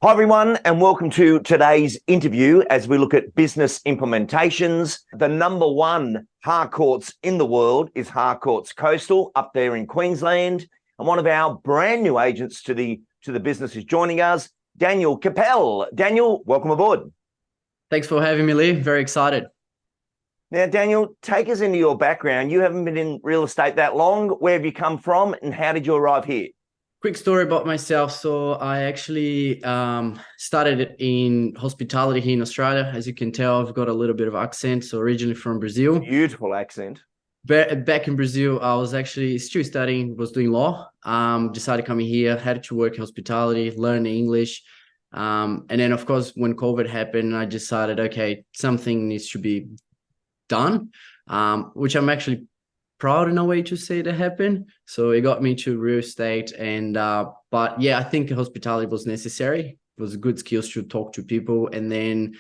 Hi, everyone, and welcome to today's interview as we look at business implementations. The number one Harcourts in the world is Harcourts Coastal up there in Queensland. And one of our brand new agents to the business is joining us, Daniel Capel. Daniel, welcome aboard. Thanks for having me, Lee. Very excited. Now, Daniel, take us into your background. You haven't been in real estate that long. Where have you come from and how did you arrive here? Quick story about myself. So I actually started in hospitality here in Australia. As you can tell, I've got a little bit of accent. So originally from Brazil. Beautiful accent. Back in Brazil, I was actually still studying, was doing law. Decided coming here, had to work in hospitality, learn English. And then, of course, when COVID happened, I decided, okay, something needs to be done, which I'm actually proud in a way to say that happened. So it got me to real estate. And but yeah, I think hospitality was necessary. It was good skills to talk to people and then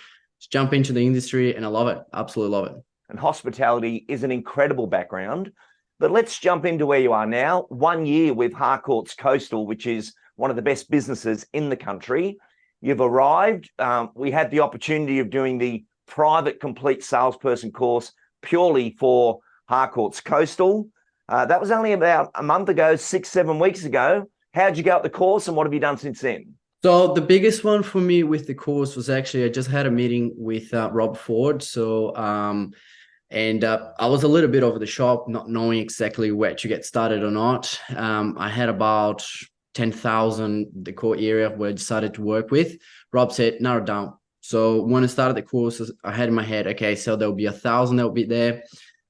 jump into the industry. And I love it. Absolutely love it. And hospitality is an incredible background. But let's jump into where you are now. 1 year with Harcourts Coastal, which is one of the best businesses in the country. You've arrived. We had the opportunity of doing the private complete salesperson course purely for Harcourts Coastal. That was only about a month ago, 6-7 weeks ago. How'd you go at the course and what have you done since then? So the biggest one for me with the course was actually, I just had a meeting with Rob Ford. So, I was a little bit over the shop, not knowing exactly where to get started or not. I had about 10,000, the core area where I decided to work with. Rob said, narrow down. So when I started the course, I had in my head, okay, so there'll be 1,000 that will be there.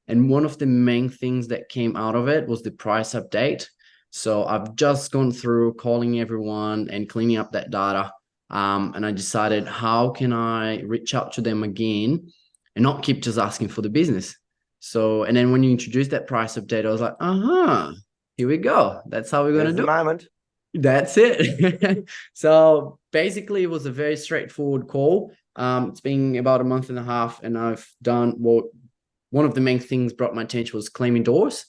And one of the main things that came out of it was the price update. So I've just gone through calling everyone and cleaning up that data. And I decided, how can I reach out to them again and not keep just asking for the business? So, and then when you introduce that price update, I was like, here we go. That's how we're going to do the moment. That's it. So basically, it was a very straightforward call. It's been about a month and a half, and I've done what one of the main things brought my attention was claiming doors.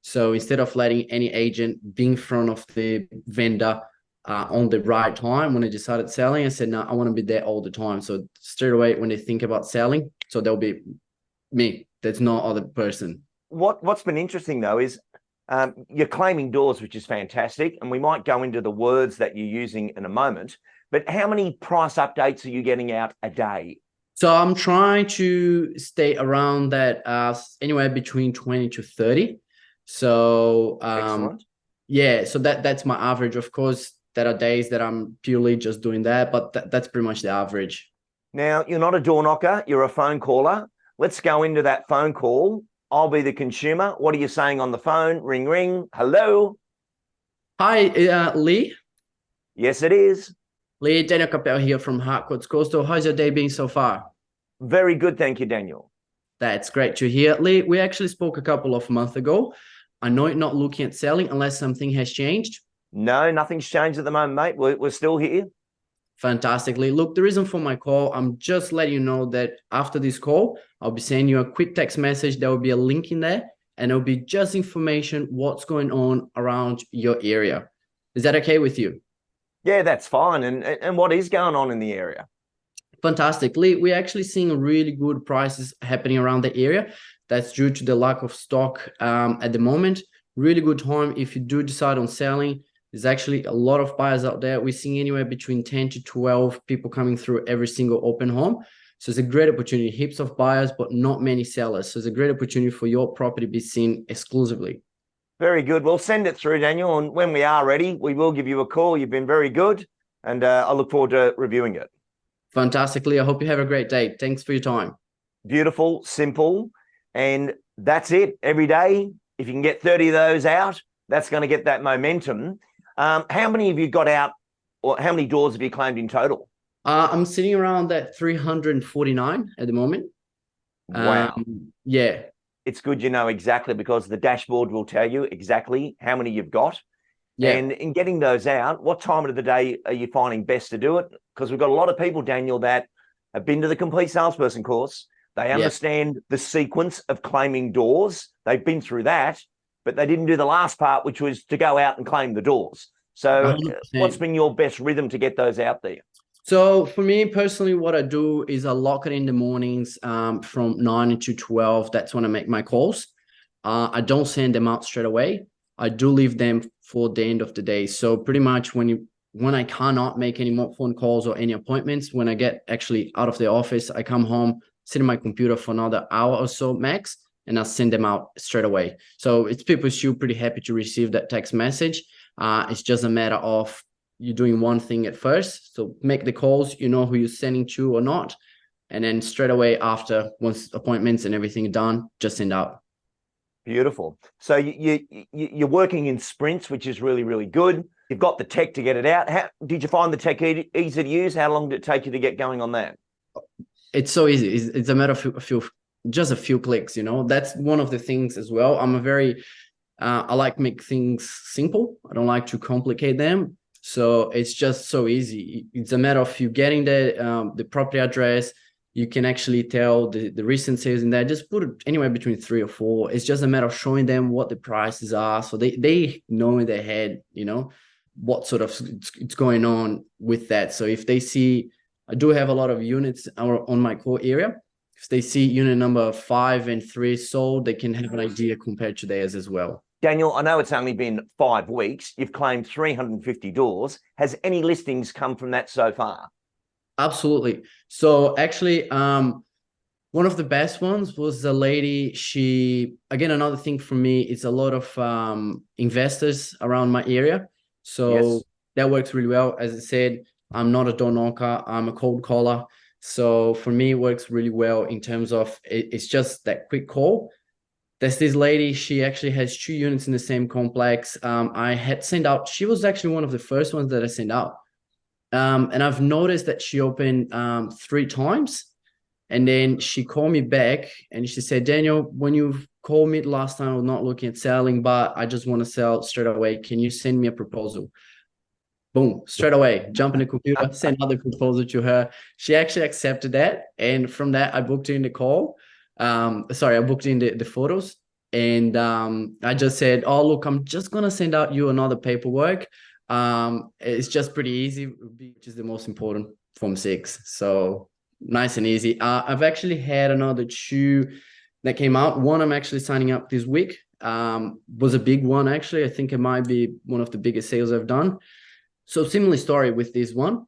So instead of letting any agent be in front of the vendor on the right time when I decided selling, I said, no, I want to be there all the time. So straight away, when they think about selling, so there'll be me. There's no other person. What's been interesting, though, is you're claiming doors, which is fantastic. And we might go into the words that you're using in a moment. But how many price updates are you getting out a day? So I'm trying to stay around that anywhere between 20 to 30. So yeah, so that's my average. Of course, there are days that I'm purely just doing that, but that's pretty much the average. Now, you're not a door knocker, you're a phone caller. Let's go into that phone call. I'll be the consumer. What are you saying on the phone? Ring, ring. Hello. Hi, Lee. Yes, it is. Lee, Daniel Capel here from Harcourts Coastal. How's your day been so far? Very good, thank you, Daniel. That's great to hear. Lee, we actually spoke a couple of months ago. I know you're not looking at selling unless something has changed. No, nothing's changed at the moment, mate. We're still here. Fantastically. Look, the reason for my call, I'm just letting you know that after this call, I'll be sending you a quick text message. There will be a link in there and it'll be just information what's going on around your area. Is that okay with you? Yeah, that's fine. And what is going on in the area? Fantastically, we're actually seeing really good prices happening around the area. That's due to the lack of stock at the moment. Really good time if you do decide on selling. There's actually a lot of buyers out there. We're seeing anywhere between 10 to 12 people coming through every single open home. So it's a great opportunity. Heaps of buyers, but not many sellers. So it's a great opportunity for your property to be seen exclusively. Very good. We'll send it through, Daniel. And when we are ready, we will give you a call. You've been very good. And I look forward to reviewing it. Fantastically. I hope you have a great day. Thanks for your time. Beautiful, simple. And that's it. Every day, if you can get 30 of those out, that's going to get that momentum. How many have you got out, or how many doors have you claimed in total? I'm sitting around that 349 at the moment. Wow. Yeah. It's good you know exactly because the dashboard will tell you exactly how many you've got. Yeah. And in getting those out, what time of the day are you finding best to do it? Because we've got a lot of people, Daniel, that have been to the complete salesperson course. They understand the sequence of claiming doors. They've been through that, but they didn't do the last part, which was to go out and claim the doors. So 100%. what's been your best rhythm to get those out there? So for me personally, what I do is I lock it in the mornings from 9 to 12. That's when I make my calls. I don't send them out straight away. I do leave them for the end of the day. So pretty much when I cannot make any more phone calls or any appointments, when I get actually out of the office, I come home, sit in my computer for another hour or so max, and I'll send them out straight away. So it's people still pretty happy to receive that text message. It's just a matter of you doing one thing at first. So make the calls, you know who you're sending to or not. And then straight away after, once appointments and everything are done, just send out. Beautiful. So you're working in sprints, which is really, really good. You've got the tech to get it out. How did you find the tech easy to use? How long did it take you to get going on that? It's so easy. It's a matter of just a few clicks, you know. That's one of the things as well. I'm a very I like make things simple. I don't like to complicate them. So it's just so easy. It's a matter of you getting the property address. You can actually tell the recent sales in there. Just put it anywhere between 3 or 4. It's just a matter of showing them what the prices are. So they know in their head, you know, what sort of it's going on with that. So if they see, I do have a lot of units on my core area. If they see unit number 5 and 3 sold, they can have an idea compared to theirs as well. Daniel, I know it's only been 5 weeks. You've claimed 350 doors. Has any listings come from that so far? Absolutely. So actually, one of the best ones was the lady. She, again, another thing for me, it's a lot of investors around my area. So Yes. that works really well. As I said, I'm not a door knocker. I'm a cold caller. So for me, it works really well in terms of it's just that quick call. There's this lady, she actually has 2 units in the same complex. I had sent out, she was actually one of the first ones that I sent out. And I've noticed that she opened 3 times. And then she called me back and she said, Daniel, when you called me last time, I was not looking at selling, but I just want to sell straight away. Can you send me a proposal? Boom, straight away, jump in the computer, send another proposal to her. She actually accepted that. And from that, I booked in the call. I booked in the photos. And I just said, oh, look, I'm just going to send out you another paperwork. It's just pretty easy, which is the most important, Form 6. So nice and easy. I've actually had another 2 that came out. One I'm actually signing up this week. Was a big one, actually. I think it might be one of the biggest sales I've done. So similar story with this one.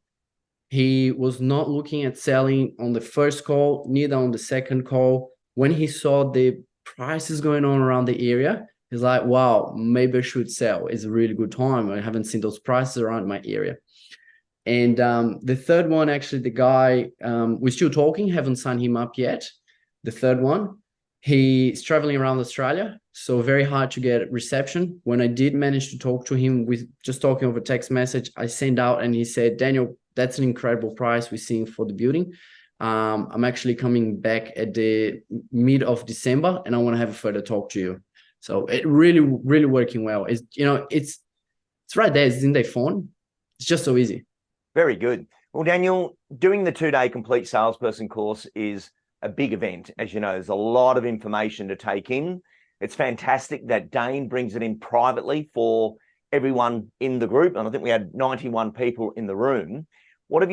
He was not looking at selling on the first call, neither on the second call. When he saw the prices going on around the area, he's like, wow, maybe I should sell. It's a really good time. I haven't seen those prices around my area. And the third one, actually, the guy, we're still talking, haven't signed him up yet. The third one, he's traveling around Australia, so very hard to get reception. When I did manage to talk to him with just talking over text message, I sent out and he said, Daniel, that's an incredible price we're seeing for the building. I'm actually coming back at the mid of December and I want to have a further talk to you. So it really, really working well. It's, you know, it's right there. It's in their phone. It's just so easy. Very good. Well, Daniel, doing the 2-day complete salesperson course is a big event. As you know, there's a lot of information to take in. It's fantastic that Dane brings it in privately for everyone in the group. And I think we had 91 people in the room. What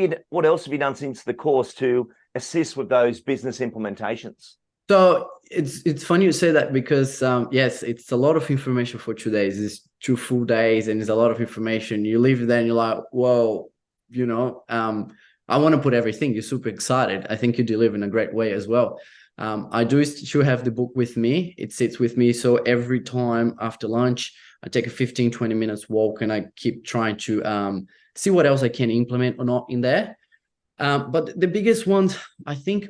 else have you done since the course to assist with those business implementations? So it's funny you say that because yes, it's a lot of information for 2 days. It's 2 full days and it's a lot of information. You leave there and you're like, whoa, you know, I want to put everything. You're super excited. I think you deliver in a great way as well. I do still have the book with me. It sits with me. So every time after lunch, I take a 15-20 minutes walk and I keep trying to see what else I can implement or not in there. But the biggest ones, I think,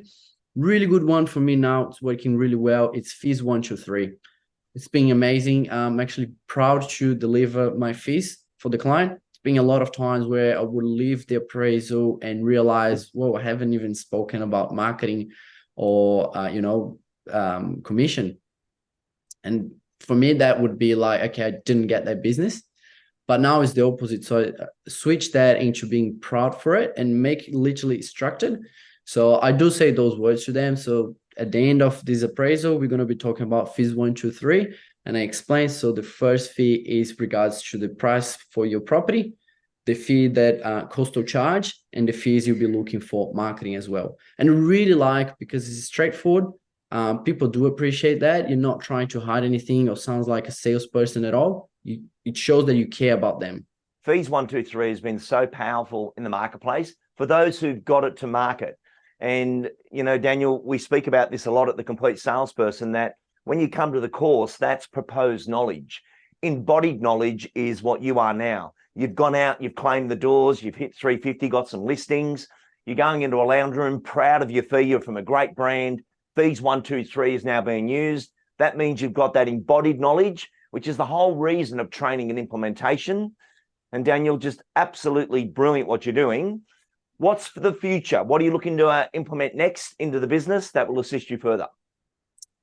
really good one for me now, it's working really well. It's fees 1, 2, 3. It's been amazing. I'm actually proud to deliver my fees for the client. It's been a lot of times where I would leave the appraisal and realize, well, I haven't even spoken about marketing or, commission. And for me, that would be like, okay, I didn't get that business. But now it's the opposite. So I switch that into being proud for it and make it literally structured. So I do say those words to them. So at the end of this appraisal, we're going to be talking about fees 1, 2, 3. And I explain. So the first fee is regards to the price for your property. the fee that Coastal charge, and the fees you'll be looking for marketing as well. And really like, because it's straightforward, people do appreciate that. You're not trying to hide anything or sounds like a salesperson at all. It shows that you care about them. Fees 123 has been so powerful in the marketplace for those who've got it to market. And, you know, Daniel, we speak about this a lot at the Complete Salesperson, that when you come to the course, that's proposed knowledge. Embodied knowledge is what you are now. You've gone out, you've claimed the doors, you've hit 350, got some listings. You're going into a lounge room, proud of your fee. You're from a great brand. Fees 123 is now being used. That means you've got that embodied knowledge, which is the whole reason of training and implementation. And Daniel, just absolutely brilliant what you're doing. What's for the future? What are you looking to implement next into the business that will assist you further?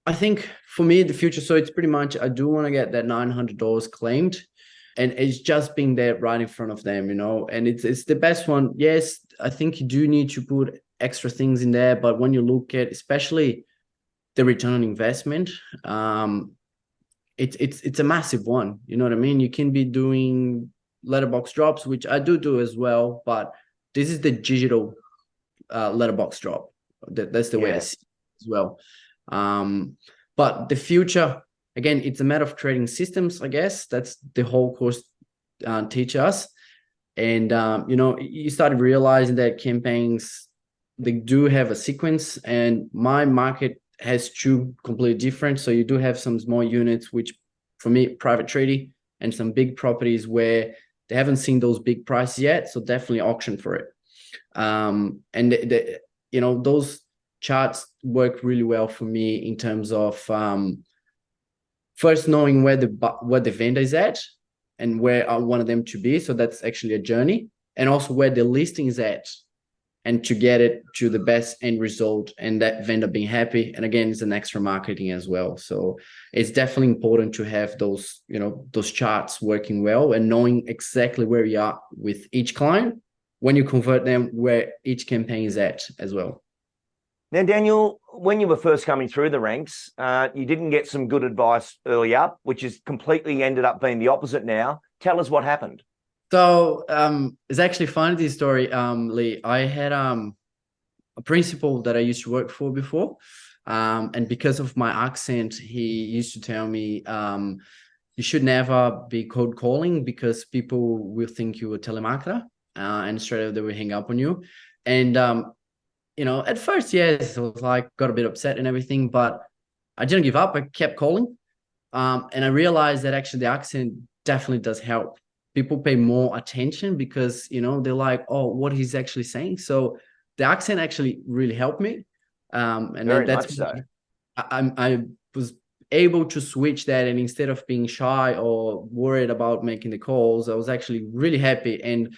I think for me, the future, so it's pretty much, I do want to get that $900 claimed. And it's just being there right in front of them, you know, and it's the best one. Yes, I think you do need to put extra things in there, but when you look at especially the return on investment, it's a massive one. You know what I mean? You can be doing letterbox drops, which I do as well, but this is the digital letterbox drop. That's the way I see it as well. But the future, again, it's a matter of creating systems, I guess. That's the whole course teach us. And, you know, you started realizing that campaigns, they do have a sequence, and my market has two completely different. So you do have some small units, which for me, private treaty, and some big properties where they haven't seen those big prices yet. So definitely auction for it. And, you know, those charts work really well for me in terms of first knowing where the vendor is at and where I wanted them to be. So that's actually a journey, and also where the listing is at, and to get it to the best end result and that vendor being happy. And again, it's an extra marketing as well. So it's definitely important to have those, you know, those charts working well and knowing exactly where you are with each client when you convert them, where each campaign is at as well. Now, Daniel, when you were first coming through the ranks, you didn't get some good advice early up, which is completely ended up being the opposite now. Tell us what happened. So it's actually funny, this story, Lee. I had a principal that I used to work for before. And because of my accent, he used to tell me, you should never be cold calling because people will think you're a telemarketer, and straight away they will hang up on you. And you know, at first, yes, I was like, got a bit upset and everything, but I didn't give up. I kept calling. And I realized that actually the accent definitely does help. People pay more attention because, you know, they're like, oh, what he's actually saying. So the accent actually really helped me. And Very that's much so. I was able to switch that. And instead of being shy or worried about making the calls, I was actually really happy. And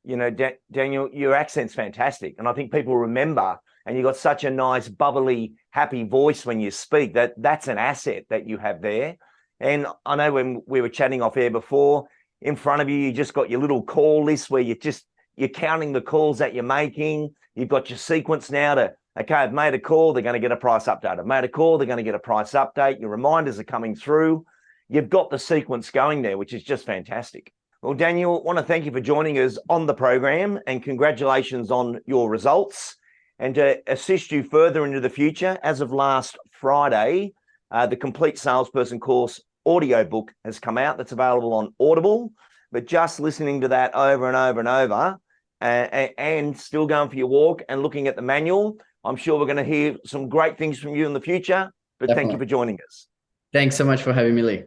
you know, Daniel, your accent's fantastic. And I think people remember, and you've got such a nice, bubbly, happy voice when you speak. That's an asset that you have there. And I know when we were chatting off air before, in front of you, you just got your little call list where you're counting the calls that you're making. You've got your sequence now to, okay, I've made a call, they're going to get a price update. I've made a call, they're going to get a price update. Your reminders are coming through. You've got the sequence going there, which is just fantastic. Well, Daniel, I want to thank you for joining us on the program, and congratulations on your results. And to assist you further into the future, as of last Friday, the Complete Salesperson course audiobook has come out. That's available on Audible. But just listening to that over and over and over, and still going for your walk and looking at the manual, I'm sure we're going to hear some great things from you in the future. But Thank you for joining us. Thanks so much for having me, Lee.